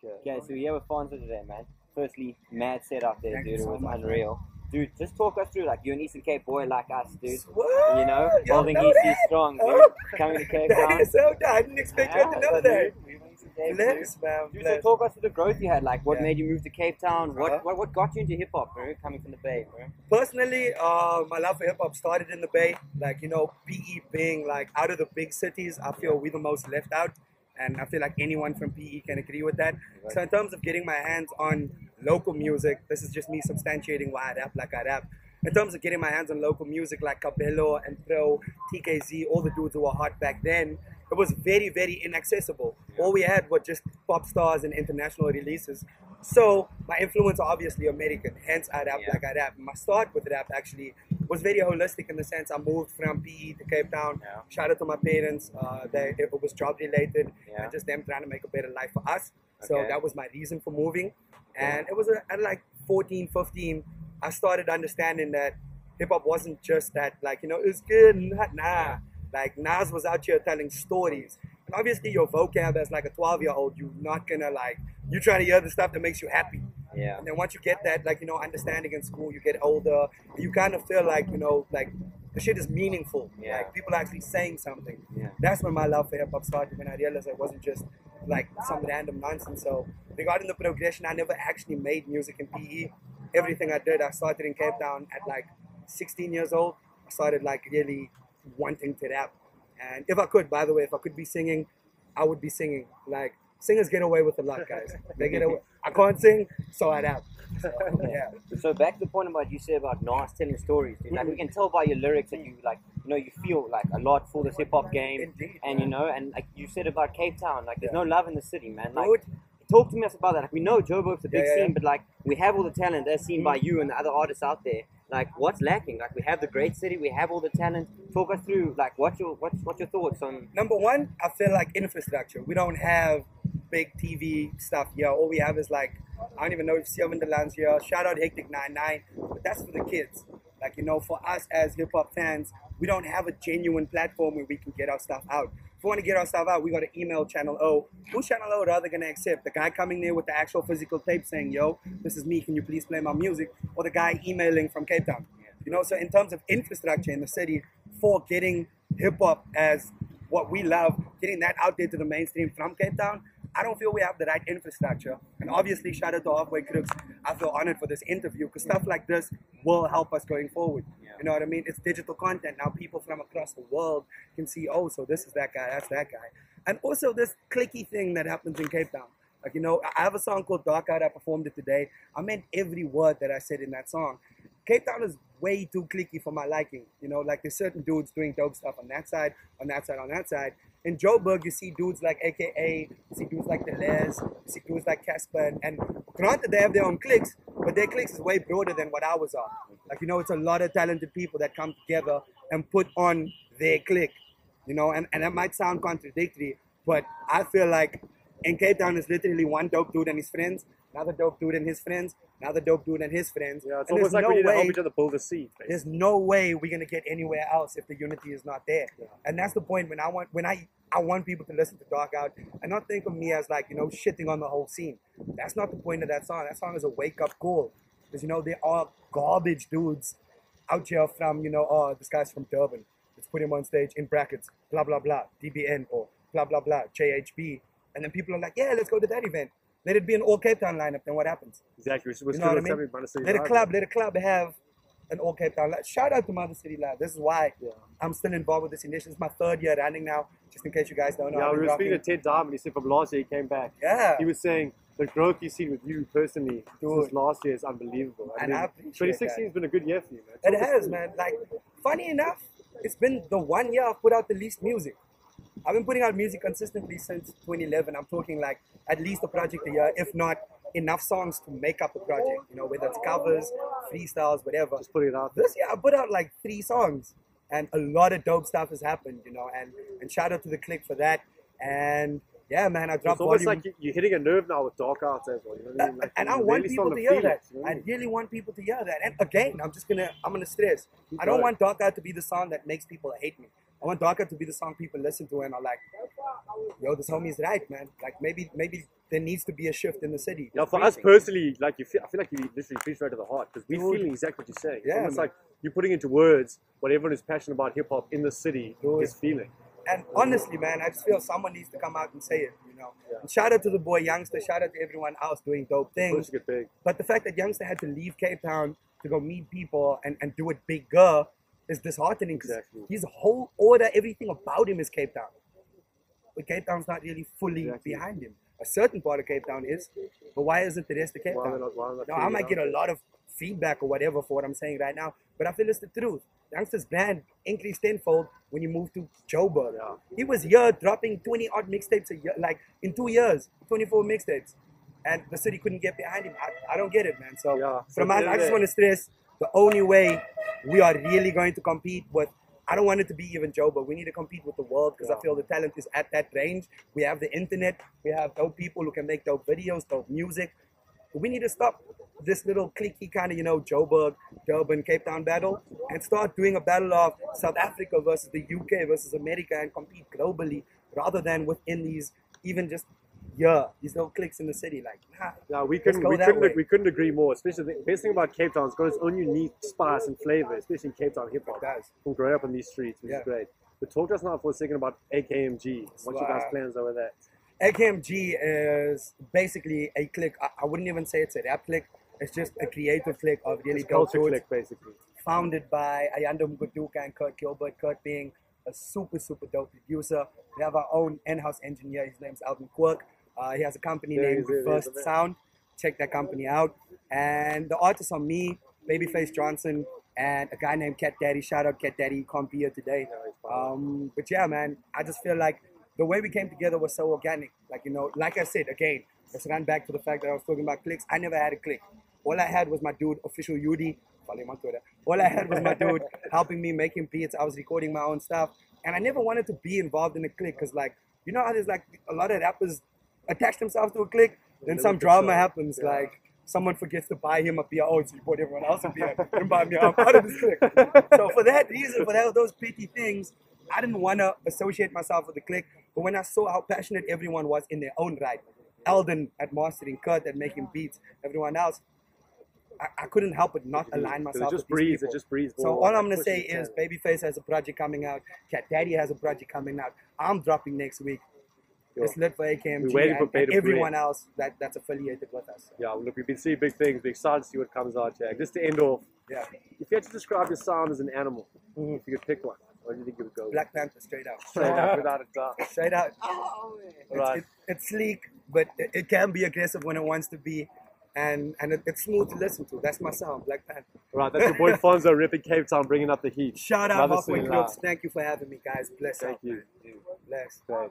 Okay, so we have a Fonzo today, man. Firstly, mad setup there, Thank dude. you It so was much, unreal. Dude, just talk us through, like, you're an Eastern Cape boy like us, dude. What? You know, You holding know EC that? strong, dude. Oh. Coming to Cape That Town. is so dumb. I didn't expect you to know that. Dude, we were Eastern Cape, dude. Bless, man. Dude, so Bless. talk us through the growth you had. Like, what Yeah. made you move to Cape Town? What, Uh-huh. what got you into hip hop, bro? Coming from the Bay, bro. Personally, my love for hip hop started in the Bay. Like, you know, PE being like out of the big cities, I feel we're the most left out. And I feel like anyone from PE can agree with that. So in terms of getting my hands on local music, this is just me substantiating why I rap like I rap. In terms of getting my hands on local music like Cabello and Pro, TKZ, all the dudes who were hot back then, it was very, very inaccessible. All we had were just pop stars and international releases. So my influence are obviously American, hence I rap like I rap. My start with rap actually was very holistic in the sense I moved from PE to Cape Town. Shout out to my parents. It was job related and just them trying to make a better life for us. So that was my reason for moving. And it was at like 14, 15, I started understanding that hip hop wasn't just that, like, you know, it's good, nah. Like, Nas was out here telling stories. And obviously, your vocab as like a 12-year-old, you're not gonna like, you're trying to hear the stuff that makes you happy. Yeah. And then once you get that, like, you know, understanding in school, you get older, you kind of feel like, you know, like, the shit is meaningful. Yeah. Like, people are actually saying something. Yeah. That's when my love for hip hop started, when I realized it wasn't just like some random nonsense. So, regarding the progression, I never actually made music in PE. Everything I did, I started in Cape Town at like 16 years old. I started like really wanting to rap. And if I could, by the way, if I could be singing, I would be singing. Like, singers get away with a lot, guys. They get away. I can't sing, so I rap. So, yeah. So back to the point about you said about Nas telling stories, dude. Like, we can tell by your lyrics that you, like, you know, you feel like a lot for this hip hop game. Indeed, and man. you know, and like you said about Cape Town, like there's no love in the city, man. Like, Dude. talk to me about that. Like, we know Joburg's a big Yeah, yeah. scene, but like we have all the talent as seen by you and the other artists out there. Like, what's lacking? Like, we have the great city, we have all the talent. Talk us through, like, what's your thoughts on? Number one, I feel like infrastructure. We don't have big TV stuff here. All we have is like, I don't even know if Sylvan Delan's here. Shout out Hectic 99, but that's for the kids. Like, you know, for us as hip hop fans, we don't have a genuine platform where we can get our stuff out. If we want to get our stuff out, we got to email Channel O. Who's Channel O rather going to accept? The guy coming there with the actual physical tape saying, yo, this is me, can you please play my music? Or the guy emailing from Cape Town. You know, so in terms of infrastructure in the city for getting hip hop as what we love, getting that out there to the mainstream from Cape Town, I don't feel we have the right infrastructure. And obviously, shout out to Halfway Crooks. I feel honored for this interview because stuff like this will help us going forward. You know what I mean? It's digital content. Now people from across the world can see, oh, so this is that guy, that's that guy. And also this clicky thing that happens in Cape Town. Like, you know, I have a song called Dark Out. I performed it today. I meant every word that I said in that song. Cape Town is way too clicky for my liking. You know, like there's certain dudes doing dope stuff on that side, on that side, on that side. In Joburg, you see dudes like AKA, you see dudes like Deleuze, you see dudes like Casper, and granted they have their own cliques, but their cliques is way broader than what ours are. Like, you know, it's a lot of talented people that come together and put on their clique, you know, and that might sound contradictory, but I feel like in Cape Town, it's literally one dope dude and his friends, another dope dude and his friends, another dope dude and his friends. Yeah, it's and almost like we need to help each other build a seed. There's no way we're gonna get anywhere else if the unity is not there. Yeah. And that's the point when I want people to listen to Dark Out and not think of me as like, you know, shitting on the whole scene. That's not the point of that song. That song is a wake-up call. Because, you know, there are garbage dudes out here from, you know, oh, this guy's from Durban. Let's put him on stage in brackets, blah, blah, blah, DBN or blah, blah, blah, JHB. And then people are like, yeah, let's go to that event. Let it be an all Cape Town lineup, then what happens? Exactly. You know what I mean? Let a club have an all Cape Town lineup. Shout out to Mother City Live. This is why I'm still involved with this initiative. It's my third year running now, just in case you guys don't know. Yeah, we were speaking to Ted Diamond. He said from last year he came back. Yeah. He was saying the growth you've seen with you personally since last year is unbelievable. And I appreciate 2016 has been a good year for you, man. It has, man. Like, funny enough, it's been the 1 year I've put out the least music. I've been putting out music consistently since 2011. I'm talking like at least a project a year, if not enough songs to make up the project, you know, whether it's covers, freestyles, whatever. Just putting it out. This year I put out like 3 songs and a lot of dope stuff has happened, you know, and shout out to the clique for that. And yeah, man, I dropped volume. It's almost volume. like you're hitting a nerve now with Dark Arts as well. You know what I mean? Like, and I want people to hear that. I really want people to hear that. And again, I'm gonna stress. I don't want Dark Out to be the song that makes people hate me. I want Dark Out to be the song people listen to and are like, yo, this homie's right, man. Like maybe there needs to be a shift in the city. Yeah, for us personally, like I feel like you literally preach right to the heart because we're Dude. feeling exactly what you're saying. It's Yeah, almost man. like you're putting into words what everyone who's passionate about hip hop in the city Dude. is feeling. And honestly, man, I just feel someone needs to come out and say it, you know. Yeah. And shout out to the boy Youngster, shout out to everyone else doing dope Push things. to get big. But the fact that Youngster had to leave Cape Town to go meet people and do it bigger is disheartening. Exactly. His whole order, everything about him is Cape Town. But Cape Town's not really fully Exactly. behind him. A certain part of Cape Town is, but why isn't the rest of Cape Why Town? not- why not Now, figure I it might out? get a lot of feedback or whatever for what I'm saying right now, but I feel it's the truth. Youngster's brand increased tenfold when he moved to Joburg. Yeah. He was here dropping 20 odd mixtapes a year, like in 2 years, 24 mixtapes. And the city couldn't get behind him. I don't get it, man. So Yeah. from So us, I just there- want to stress the only way we are really going to compete with, I don't want it to be even Joburg. We need to compete with the world because I Yeah. feel the talent is at that range. We have the internet. We have dope people who can make dope videos, dope music. We need to stop this little cliquey kind of, you know, Joburg, Durban, Cape Town battle and start doing a battle of South Africa versus the UK versus America and compete globally rather than within these, even just, these little cliques in the city. Like, nah, Yeah, we let's couldn't go we that couldn't way. we couldn't agree more. Especially the best thing about Cape Town, it's got its own unique spice and flavor, especially in Cape Town hip hop. It does. From growing up on these streets, which Yeah. is great. But talk to us now for a second about AKMG. What's your guys' Wow. plans over there? AKMG is basically a clique. I wouldn't even say it's a rap clique. It's just a creative clique of really It's dope culture dudes. click, basically. Founded by Ayanda Mguduka and Kurt Gilbert. Kurt being a super dope producer. We have our own in-house engineer. His name's Alvin Quirk. He has a company There named he is, Reversed there. Sound. Check that company out. And the artists are me, Babyface Johnson, and a guy named Cat Daddy. Shout out Cat Daddy. He can't be here today. Yeah, he's fine. But yeah, man, I just feel like the way we came together was so organic. Like, you know, like I said, again, let's run back to the fact that I was talking about clicks. I never had a click. All I had was my dude, Official Yudi. Follow him on Twitter. All I had was my dude helping me making beats. I was recording my own stuff. And I never wanted to be involved in a clique because, like, you know how there's, like, a lot of rappers attach themselves to a clique? Then some drama happens, Yeah. like, someone forgets to buy him a beer. Oh, so you bought everyone else a beer. Don't buy me. I'm part of this clique. So for that reason, for those petty things, I didn't want to associate myself with the clique. But when I saw how passionate everyone was in their own right, Eldon at mastering, Kurt at making beats, everyone else, I couldn't help but not align myself It just with these breathes. people. It just breathes. So more, all I'm like, gonna say pushes is the Babyface has a project coming out. Cat Daddy has a project coming out. I'm dropping next week. Yo. It's lit for AKMG We're waiting for and Beta everyone Bread. else that's affiliated with us. Yeah, look, we've been seeing big things. We're excited to see what comes out, Jack. Just to end off, Yeah. if you had to describe your sound as an animal, Mhm. if you could pick one, what do you think you would go with? Black Panther, straight out. Straight up, without a doubt. Straight out. Right. It's sleek, but it can be aggressive when it wants to be. And it's smooth to listen to. That's my sound, Black Panther. Right, that's your boy Fonzo, ripping Cape Town, bringing up the heat. Shout out Another Halfway scene Crooks. out. Thank you for having me, guys. Bless Thank up. you. Bless. Great.